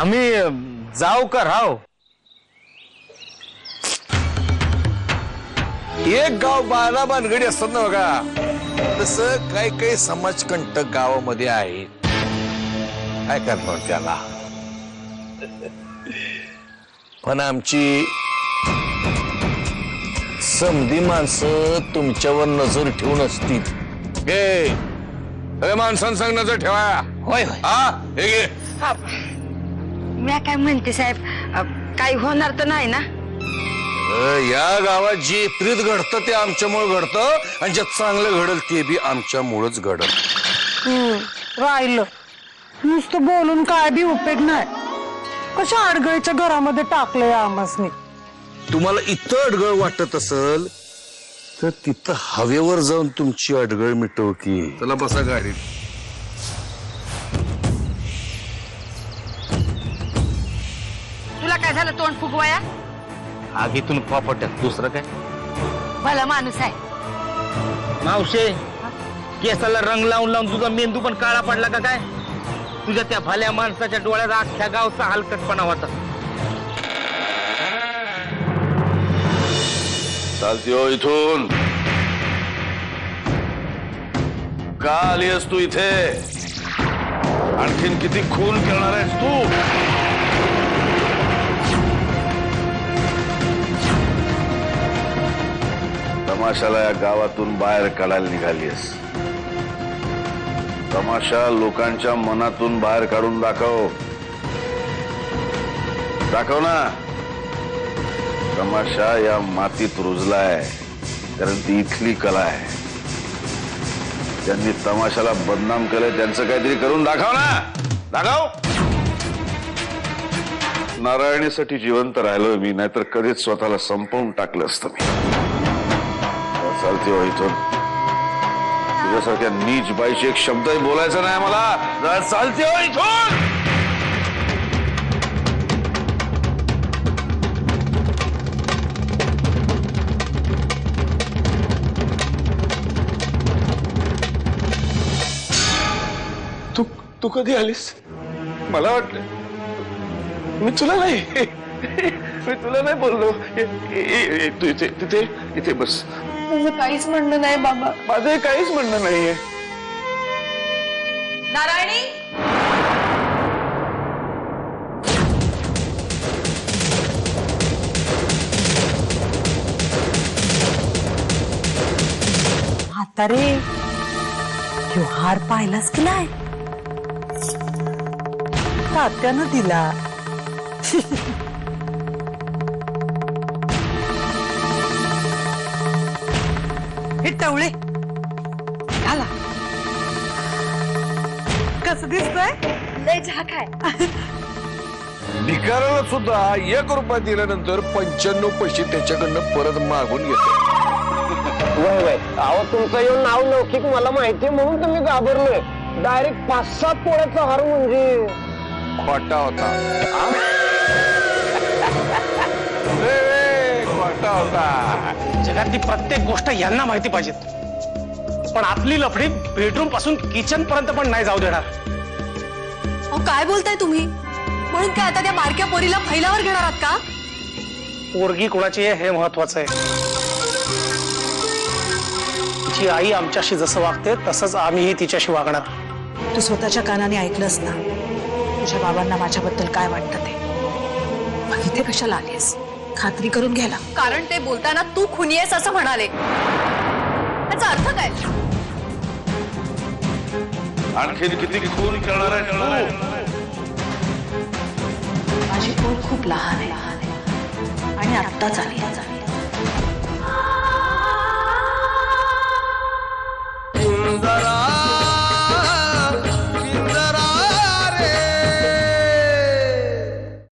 आम्ही जाऊ का राव? एक गाव 12 भानगडी असतात ना बघा, तसं काही काही समाजकंटक गावामध्ये आहे. काय करणार त्याला? पण आमची समधी माणसं तुमच्यावर नजर ठेवून असतील. अरे माणसांसंग नजर ठेवा. होय होय. हा हे घे. मी काय म्हणते साहेब, काही होणार तर नाही ना? या गावात जे प्रीत घडतं ते आमच्यामुळे घडतं, आणि जे चांगलं घडल ते बी आमच्यामुळेच घडल. राहिलं नुसतं बोलून काय बी उपयोग नाही. कशा अडगळीच्या घरामध्ये टाकलंय आमासनी. तुम्हाला इथं अडगळ वाटत असल तर तिथं हवेवर जाऊन तुमची अडगळ मिटव की. चला बसा गाडीत. तुला काय झालं तोंड फुगवाया? आगीतून पापट्यात दुसरं काय? भला माणूस आहे. मावशे, केसाला रंग लावून लावून तुझा मेंदू पण काळा पडला का काय? तुझ्या त्या भल्या माणसाच्या डोळ्यात अख्ख्या गावचा हलकटपणा होता. चालती हो इथून. का आली आहेस तू इथे? आणखीन किती खून करणार आहेस तू? तमाशाला या गावातून बाहेर काढायला निघालीस. तमाशा लोकांच्या मनातून बाहेर काढून दाखव. दाखव ना. तमाशा या मातीत रुजलाय कारण ती इथली कला आहे. ज्यांनी तमाशाला बदनाम केलं त्यांचं काहीतरी करून दाखव ना. दाखव. नारायणीसाठी जिवंत राहिलोय मी, नाहीतर कधीच स्वतःला संपवून टाकलं असतं मी. चालते हो इथून. तुझ्यासारख्या नीच बाईशी एक शब्दही बोलायचा नाही मला. चालते हो इथून. तू कधी आलीस? मला वाटलं मी तुला नाही बोललो. तू इथे बस. माझं काहीच म्हणणं नाही बाबा. माझं काहीच म्हणणं नाहीये. नारायणी, म्हातारे ह्यो हार पाहिलास की नाही? तात्यानं दिला. हे टवळे घाला. कसं दिसतंय? लय झाक आहे. भिकाराला सुद्धा 1 रुपया दिल्यानंतर 95 पैसे त्याच्याकडनं परत मागून घेतो. वय वय अहो, तुमचं येऊन नाव लौकिक मला माहिती म्हणून तुम्ही घाबरलोय. डायरेक्ट 5-7 पोळ्याचा हार म्हणजे खोटा होता. खोटा होता. जगातली प्रत्येक गोष्ट यांना माहिती पाहिजेत, पण आपली लफडी बेडरूम पासून किचन पर्यंत पण नाही जाऊ देणार. अहो काय बोलताय तुम्ही? म्हणून काय आता त्या बारक्या पोरीला फैलावर घेणार आहात का? पोरगी कोणाची आहे हे महत्वाचं आहे. तिची आई आमच्याशी जसं वागते तसंच आम्हीही तिच्याशी वागणार. तू स्वतःच्या कानाने ऐकलंस ना तुझ्या बाबांना माझ्याबद्दल काय वाटतं ते. मग इथे कशाला आलीस? खात्री करून घ्यायला. कारण ते बोलताना तू खुनी आहेस असं म्हणाले. त्याचा अर्थ काय? आणखीन किती खून करणार आहे? माझी पोर खूप लहान आहे आणि आत्ताच आली.